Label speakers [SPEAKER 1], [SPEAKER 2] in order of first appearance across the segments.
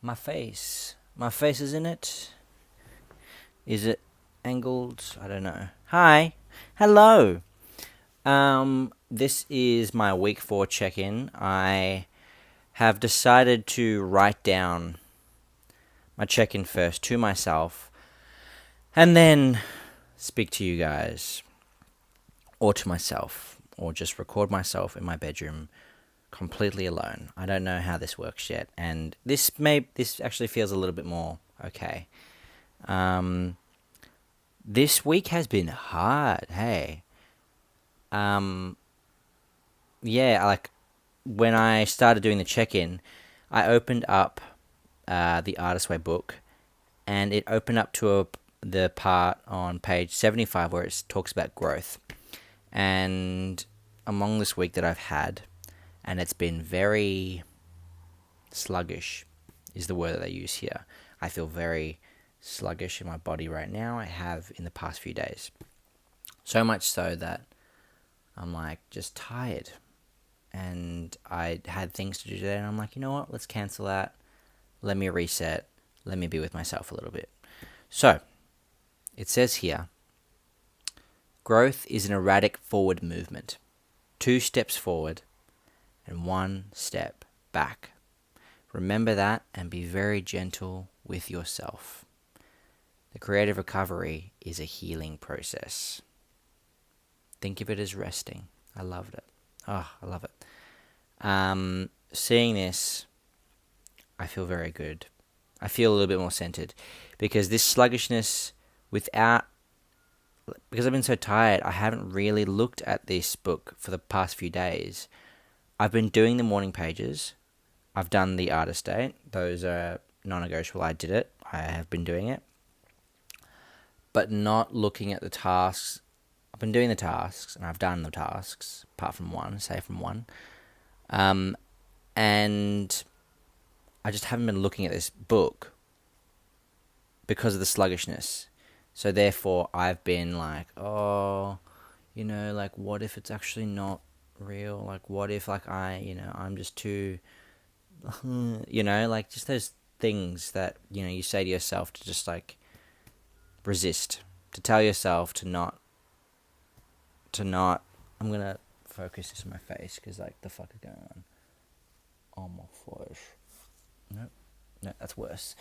[SPEAKER 1] My face. My face is in it. Is it angled? I don't know. Hi. Hello. This is my week 4 check-in. I have decided to write down my check-in first to myself and then speak to you guys or to myself or just record myself in my bedroom completely alone. I don't know how this works yet, and this actually feels a little bit more okay. This week has been hard. Hey, yeah, like when I started doing the check-in, I opened up the Artist Way book, and it opened up to the part on page 75 where it talks about growth. And among this week that I've had, and it's been very sluggish, is the word that they use here. I feel very sluggish in my body right now. I have in the past few days. So much so that I'm like just tired. And I had things to do today, and I'm like, you know what? Let's cancel that. Let me reset. Let me be with myself a little bit. So, it says here, growth is an erratic forward movement. 2 steps forward and 1 step back. Remember that and be very gentle with yourself. The creative recovery is a healing process. Think of it as resting. I loved it. Oh, I love it. Seeing this, I feel very good. I feel a little bit more centered because this sluggishness because I've been so tired, I haven't really looked at this book for the past few days. I've been doing the morning pages. I've done the artist date. Those are non-negotiable. I did it. I have been doing it. But not looking at the tasks. I've been doing the tasks, and I've done the tasks, apart from one, from one. And I just haven't been looking at this book because of the sluggishness. So therefore, I've been like, oh, like, what if it's actually not real? Like, what if, like, I'm just too, like, just those things that, you say to yourself to just, like, resist. To tell yourself to not, I'm going to focus this on my face, because, like, the fuck is going on my face? Nope. No, that's worse.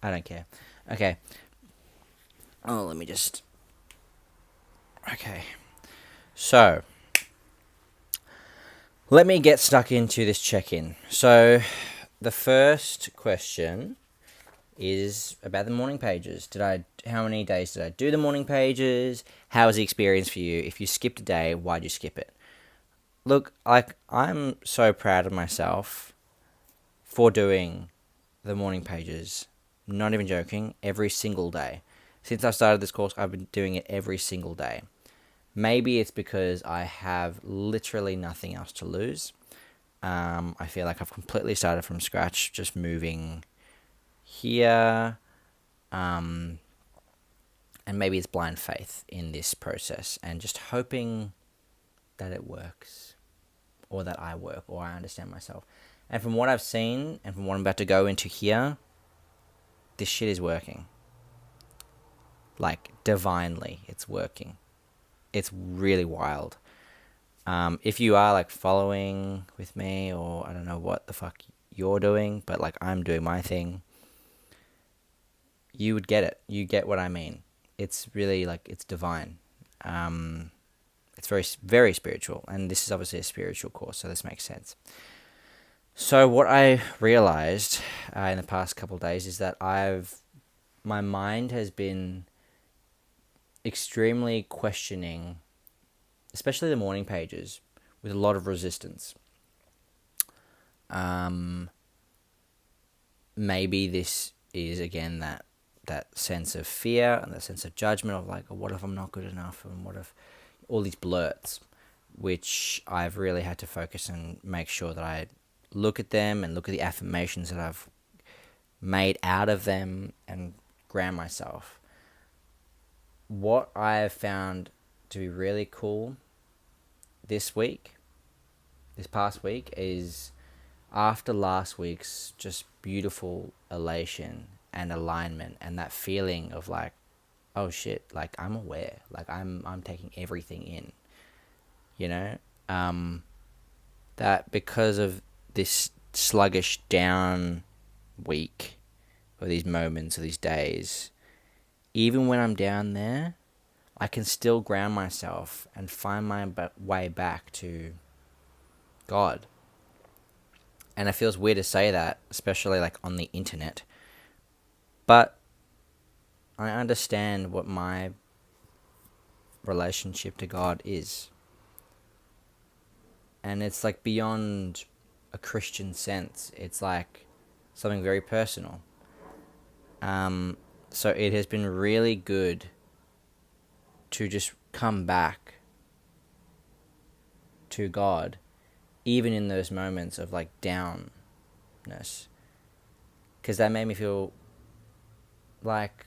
[SPEAKER 1] I don't care. Okay. Oh, let me just... Okay. So, let me get stuck into this check-in. So, the first question is about the morning pages. How many days did I do the morning pages? How was the experience for you? If you skipped a day, why'd you skip it? Look, like, I'm so proud of myself for doing the morning pages. Not even joking, every single day. Since I started this course, I've been doing it every single day. Maybe it's because I have literally nothing else to lose. I feel like I've completely started from scratch, just moving here. And maybe it's blind faith in this process and just hoping that it works, or that I work, or I understand myself. And from what I've seen and from what I'm about to go into here, this shit is working. Like, divinely, it's working. It's really wild. If you are, like, following with me, or I don't know what the fuck you're doing, but, like, I'm doing my thing, you would get it. You get what I mean. It's really, like, it's divine. It's very, very spiritual, and this is obviously a spiritual course, so this makes sense. So what I realized in the past couple of days is that my mind has been extremely questioning, especially the morning pages, with a lot of resistance. Maybe this is, again, that sense of fear and that sense of judgment of, like, oh, what if I'm not good enough, and what if all these blurts, which I've really had to focus and make sure that I look at them and look at the affirmations that I've made out of them and ground myself. What I have found to be really cool this week this past week is after last week's just beautiful elation and alignment and that feeling of like, oh shit, like I'm aware, like I'm taking everything in, you know, that because of this sluggish down week or these moments or these days, even when I'm down there, I can still ground myself and find my way back to God. And it feels weird to say that, especially like on the internet. But I understand what my relationship to God is. And it's like beyond a Christian sense. It's like something very personal. So it has been really good to just come back to God, even in those moments of like downness. Because that made me feel like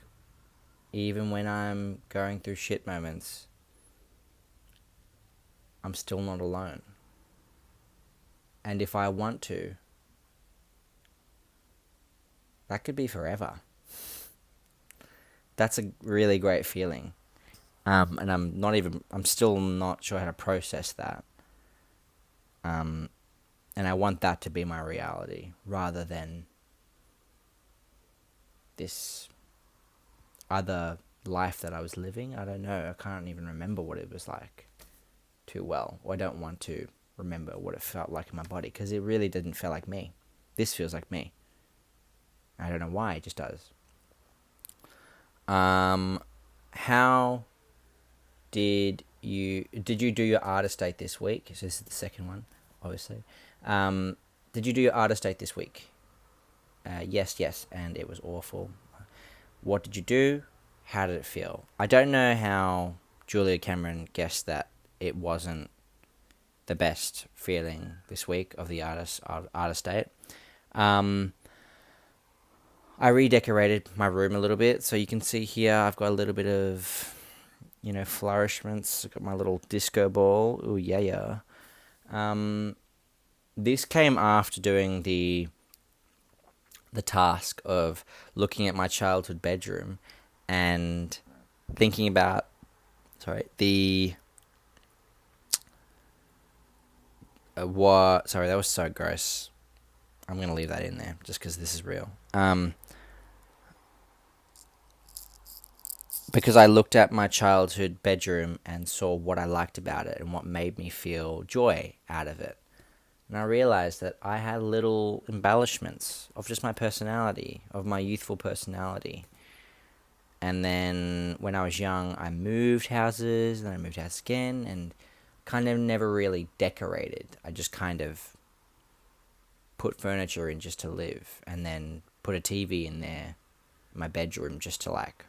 [SPEAKER 1] even when I'm going through shit moments, I'm still not alone. And if I want to, that could be forever. That's a really great feeling. And I'm still not sure how to process that. And I want that to be my reality rather than this other life that I was living. I don't know. I can't even remember what it was like too well. Or I don't want to remember what it felt like in my body because it really didn't feel like me. This feels like me. I don't know why. It just does. How did you do your artist date this week? So this is the second one, obviously. Did you do your artist date this week? Yes, and it was awful. What did you do? How did it feel? I don't know how Julia Cameron guessed that it wasn't the best feeling this week of the artist date. I redecorated my room a little bit, so you can see here I've got a little bit of, flourishments. I've got my little disco ball. Ooh, yeah. This came after doing the task of looking at my childhood bedroom and thinking about, that was so gross. I'm going to leave that in there just because this is real. Because I looked at my childhood bedroom and saw what I liked about it and what made me feel joy out of it. And I realized that I had little embellishments of just my personality, of my youthful personality. And then when I was young, I moved houses, then I moved house again, and kind of never really decorated. I just kind of put furniture in just to live, and then put a TV in there, in my bedroom, just to like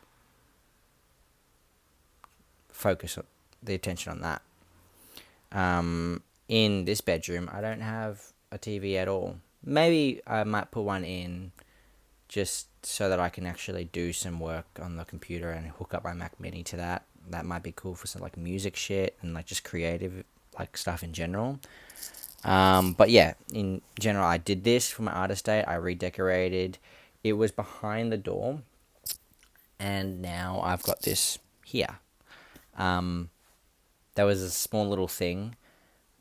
[SPEAKER 1] focus the attention on that. In this bedroom, I don't have a TV at all. Maybe I might put one in just so that I can actually do some work on the computer and hook up my Mac Mini to that. That might be cool for some like music shit and like just creative like stuff in general. But yeah, in general, I did this for my artist date. I redecorated. It was behind the door, and now I've got this here. That was a small little thing,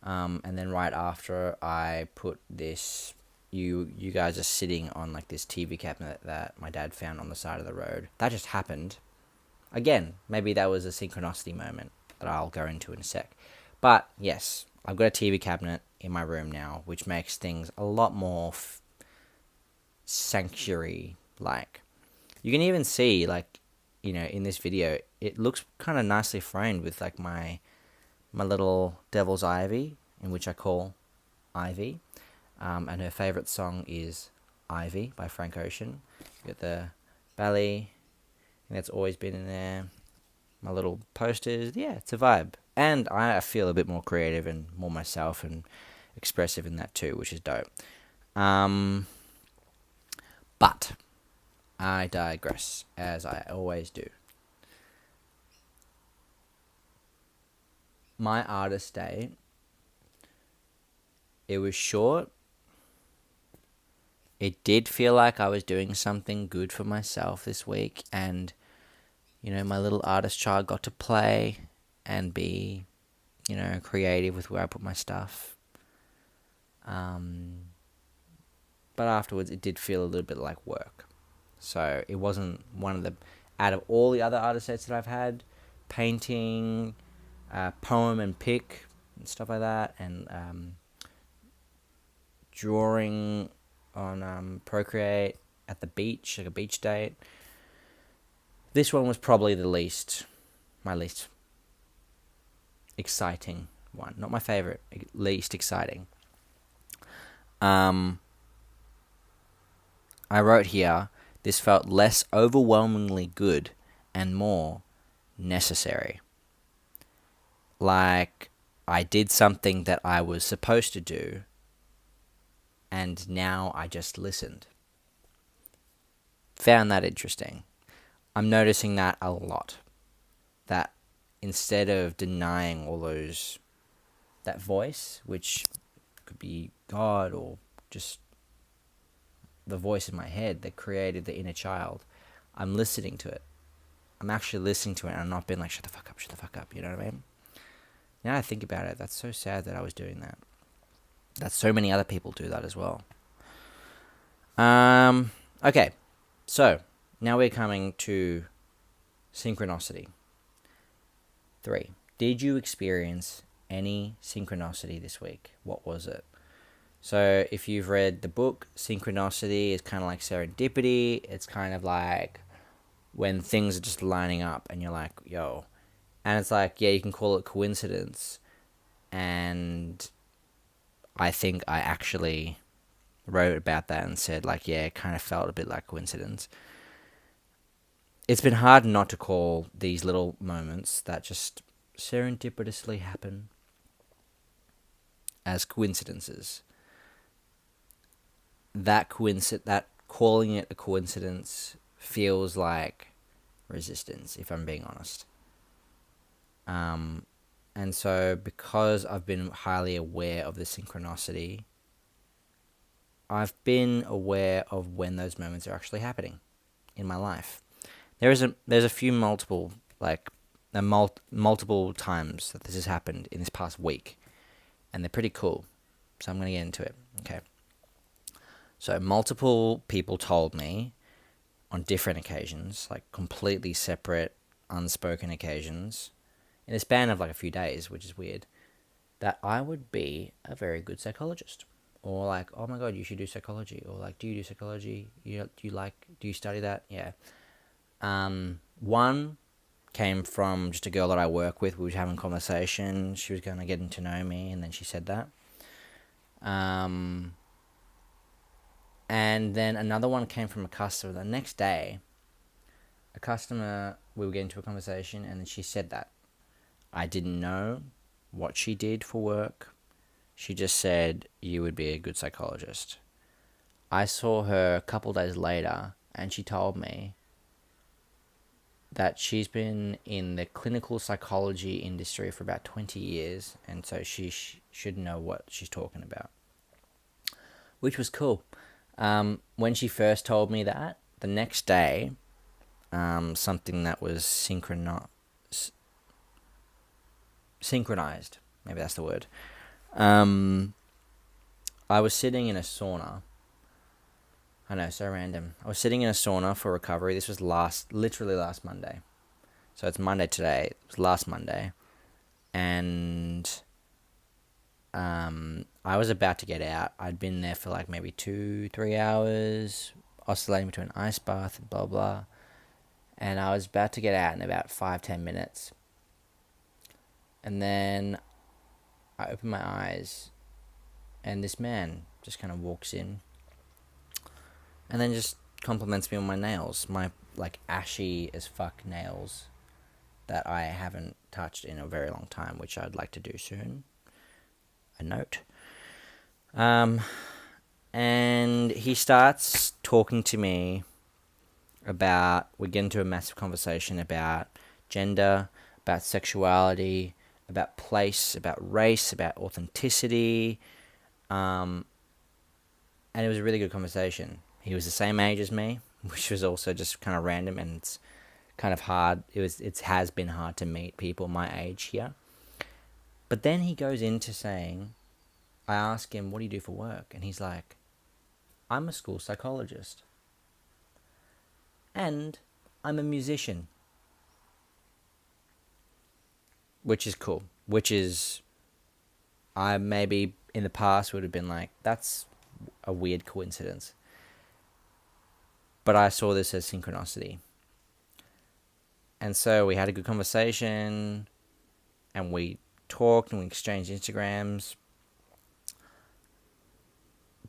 [SPEAKER 1] and then right after I put this, you guys are sitting on like this TV cabinet that my dad found on the side of the road. That just happened. Again, maybe that was a synchronicity moment that I'll go into in a sec. But yes, I've got a TV cabinet in my room now, which makes things a lot more sanctuary-like. You can even see, like, in this video, it looks kind of nicely framed with like my little devil's Ivy, in which I call Ivy. And her favourite song is Ivy by Frank Ocean. You got the belly, and that's always been in there. My little posters, yeah, it's a vibe. And I feel a bit more creative and more myself and expressive in that too, which is dope. But I digress, as I always do. My artist day It was short. It did feel like I was doing something good for myself this week, and my little artist child got to play and be, creative with where I put my stuff. But afterwards, it did feel a little bit like work. So it wasn't one of the, out of all the other artist sets that I've had, painting, poem and pick, and stuff like that, and drawing on Procreate at the beach, like a beach date. This one was probably my least exciting one. Not my favorite, least exciting. I wrote here, this felt less overwhelmingly good and more necessary. Like, I did something that I was supposed to do, and now I just listened. Found that interesting. I'm noticing that a lot. That instead of denying all that voice, which could be God or just the voice in my head that created the inner child, I'm listening to it. I'm actually listening to it, and I'm not being like, shut the fuck up, you know what I mean? Now I think about it, that's so sad that I was doing that. That so many other people do that as well. Okay, so now we're coming to synchronicity. 3. Did you experience any synchronicity this week? What was it? So if you've read the book, synchronicity is kind of like serendipity. It's kind of like when things are just lining up and you're like, yo. And it's like, yeah, you can call it coincidence. And I think I actually wrote about that and said, like, yeah, it kind of felt a bit like coincidence. It's been hard not to call these little moments that just serendipitously happen as coincidences. That calling it a coincidence feels like resistance, if I'm being honest. And so because I've been highly aware of the synchronicity, I've been aware of when those moments are actually happening in my life. There's a few multiple times that this has happened in this past week, and they're pretty cool. So I'm going to get into it. Okay. So multiple people told me on different occasions, like completely separate, unspoken occasions, in a span of like a few days, which is weird, that I would be a very good psychologist. Or like, oh my God, you should do psychology. Or like, do you do psychology? Do you study that? Yeah. One came from just a girl that I work with. We were having a conversation. She was going to get to know me, and then she said that. And then another one came from a customer. The next day, a customer, we were getting into a conversation, and then she said that. I didn't know what she did for work. She just said, you would be a good psychologist. I saw her a couple days later, and she told me that she's been in the clinical psychology industry for about 20 years, and so she should know what she's talking about, which was cool. When she first told me that, the next day, something that was synchronized, maybe that's the word. I was sitting in a sauna. I know, so random. I was sitting in a sauna for recovery. This was literally last Monday. So it's Monday today. It was last Monday. And I was about to get out. I'd been there for like maybe 2-3 hours, oscillating between ice bath and blah, blah. And I was about to get out in about 5-10 minutes. And then I opened my eyes, and this man just kind of walks in and then just compliments me on my nails, my like ashy as fuck nails that I haven't touched in a very long time, which I'd like to do soon. A note. And he starts talking to me about, we get into a massive conversation about gender, about sexuality, about place, about race, about authenticity, And it was a really good conversation. He was the same age as me, which was also just kind of random, and it's kind of hard. It has been hard to meet people my age here. But then he goes into saying, I ask him, what do you do for work? And he's like, I'm a school psychologist. And I'm a musician. Which is cool. Which is, I maybe in the past would have been like, that's a weird coincidence. But I saw this as synchronicity. And so we had a good conversation, and we talked and we exchanged Instagrams.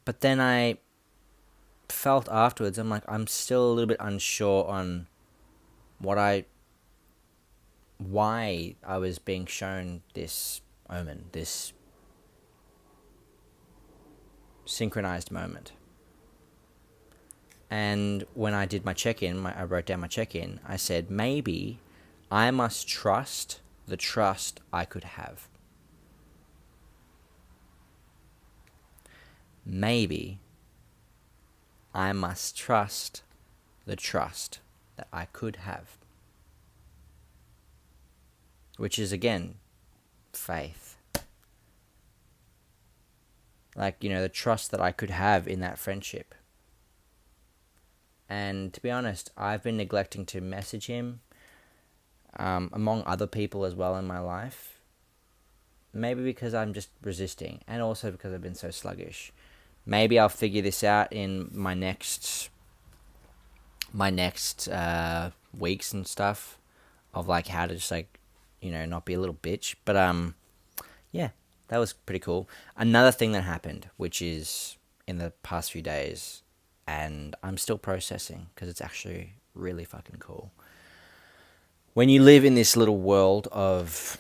[SPEAKER 1] But then I felt afterwards, I'm like, I'm still a little bit unsure on why I was being shown this omen, this synchronized moment. And when I did my check-in, I wrote down my check-in, I said, maybe I must trust the trust I could have. Maybe I must trust the trust that I could have. Which is, again, faith. Like, the trust that I could have in that friendship. And to be honest, I've been neglecting to message him, among other people as well in my life. Maybe because I'm just resisting, and also because I've been so sluggish. Maybe I'll figure this out in my next weeks and stuff, of like how to just like, not be a little bitch. But yeah, that was pretty cool. Another thing that happened, which is in the past few days, and I'm still processing because it's actually really fucking cool. When you live in this little world of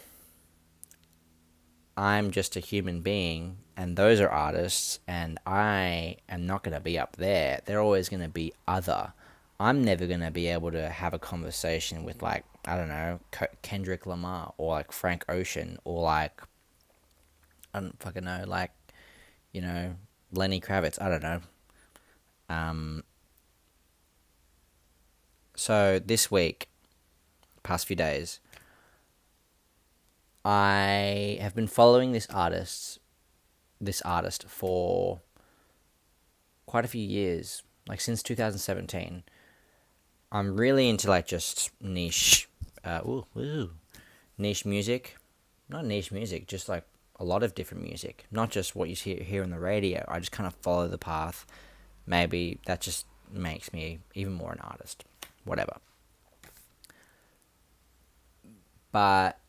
[SPEAKER 1] I'm just a human being and those are artists and I am not going to be up there, they're always going to be other. I'm never going to be able to have a conversation with like, I don't know, Kendrick Lamar or like Frank Ocean or like, I don't fucking know, like, Lenny Kravitz. I don't know. So this week, past few days, I have been following this artist for quite a few years, like since 2017. I'm really into like just niche, niche music. Not niche music, just like a lot of different music. Not just what you hear on the radio. I just kind of follow the path. Maybe that just makes me even more an artist. Whatever. But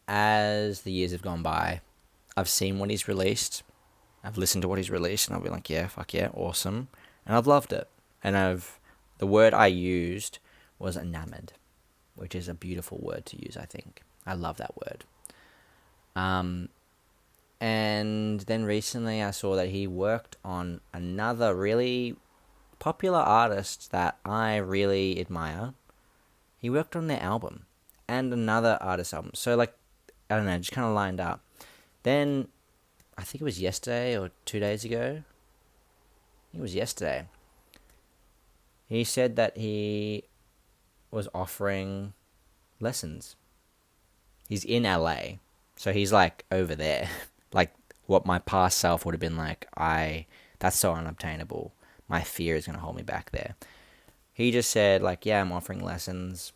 [SPEAKER 1] as the years have gone by, I've seen what he's released. I've listened to what he's released, and I've been like, yeah, fuck yeah, awesome. And I've loved it. And the word I used was enamored, which is a beautiful word to use, I think. I love that word. And then recently I saw that he worked on another really popular artist that I really admire. He worked on their album and another artist's album. So like, I don't know, just kind of lined up. Then, I think it was yesterday or 2 days ago. It was yesterday. He said that he was offering lessons. He's in LA. So he's like over there. Like what my past self would have been like, that's so unobtainable. My fear is going to hold me back there. He just said like, yeah, I'm offering lessons.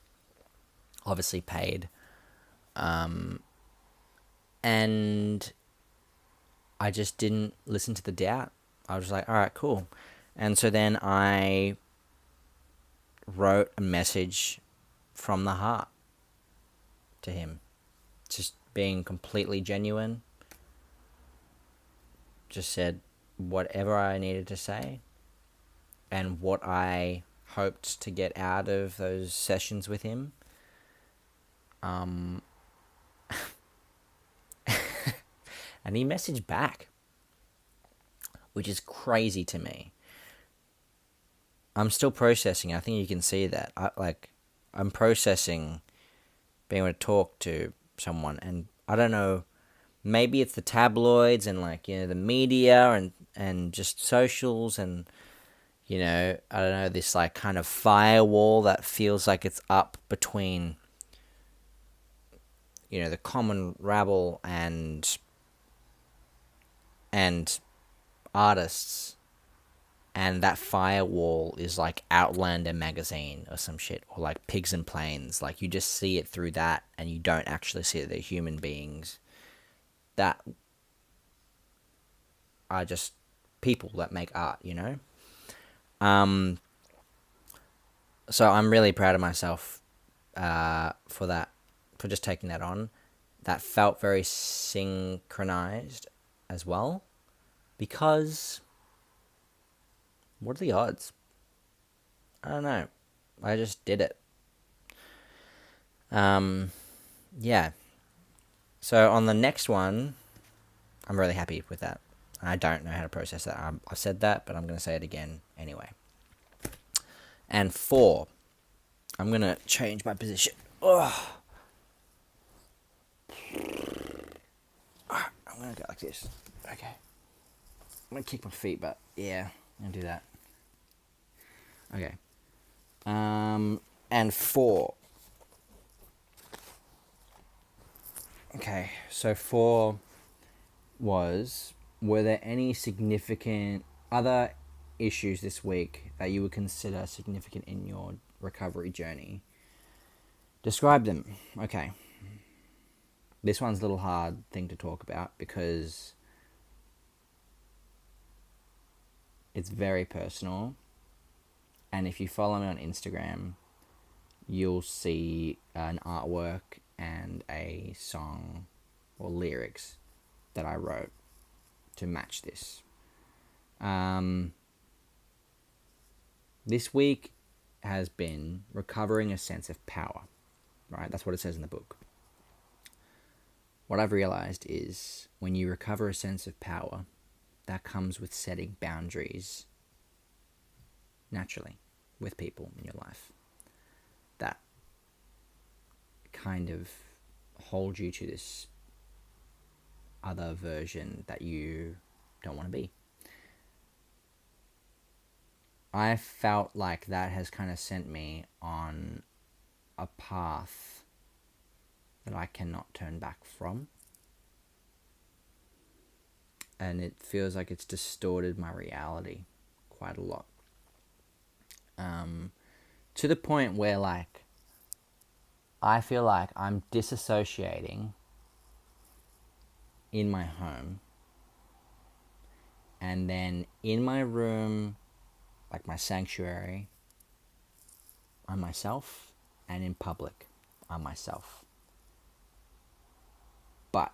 [SPEAKER 1] Obviously paid. And I just didn't listen to the doubt. I was like, all right, cool. And so then I wrote a message from the heart to him. Just being completely genuine. Just said whatever I needed to say and what I hoped to get out of those sessions with him. And he messaged back, which is crazy to me. I'm still processing. I think you can see that. I'm processing being able to talk to someone, and I don't know maybe it's the tabloids and like, you know, the media and just socials and, you know, I don't know, this like kind of firewall that feels like it's up between, you know, the common rabble and artists, and that firewall is like Outlander magazine or some shit, or like Pigs and Planes. Like you just see it through that, and you don't actually see that they're human beings that are just people that make art, you know. Um, so I'm really proud of myself for that, for just taking that on. That felt very synchronized as well, because what are the odds? I don't know. I just did it. Yeah. So on the next one, I'm really happy with that. I don't know how to process that. I said that, but I'm going to say it again anyway. And 4, I'm going to change my position. Ugh. I'm going to go like this. Okay. I'm going to kick my feet, but yeah, I'm going to do that. Okay. And 4. Okay, so 4 was, were there any significant other issues this week that you would consider significant in your recovery journey? Describe them. Okay. This one's a little hard thing to talk about because it's very personal. And if you follow me on Instagram, you'll see an artwork and a song or lyrics that I wrote to match this. This week has been recovering a sense of power, right? That's what it says in the book. What I've realized is when you recover a sense of power, that comes with setting boundaries naturally with people in your life that kind of hold you to this other version that you don't want to be. I felt like that has kind of sent me on a path that I cannot turn back from. And it feels like it's distorted my reality quite a lot. To the point where, like, I feel like I'm disassociating in my home, and then in my room, like my sanctuary, I'm myself, and in public, I'm myself. But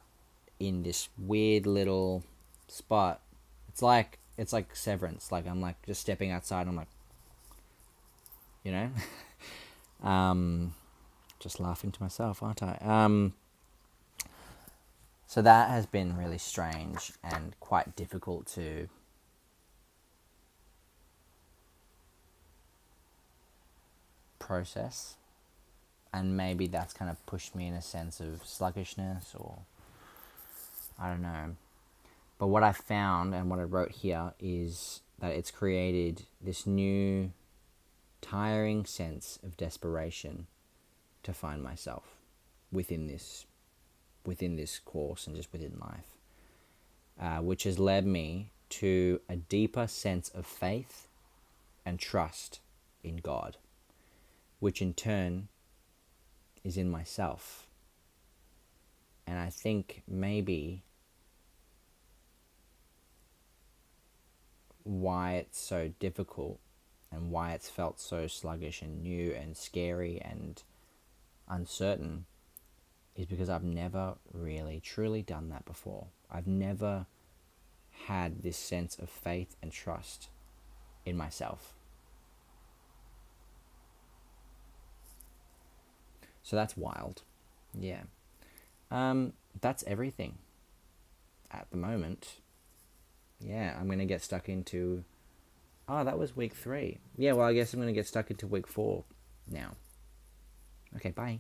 [SPEAKER 1] in this weird little spot, it's like Severance. Like I'm like just stepping outside. I'm like, you know, just laughing to myself, aren't I? So that has been really strange and quite difficult to process. And maybe that's kind of pushed me in a sense of sluggishness, or I don't know. But what I found and what I wrote here is that it's created this new tiring sense of desperation to find myself within this course and just within life, which has led me to a deeper sense of faith and trust in God, which in turn is in myself. And I think maybe why it's so difficult and why it's felt so sluggish and new and scary and uncertain is because I've never really truly done that before. I've never had this sense of faith and trust in myself. So that's wild. Yeah. That's everything at the moment. Yeah, I'm going to get stuck into... Oh, that was week 3. Yeah, well, I guess I'm going to get stuck into week 4 now. Okay, bye.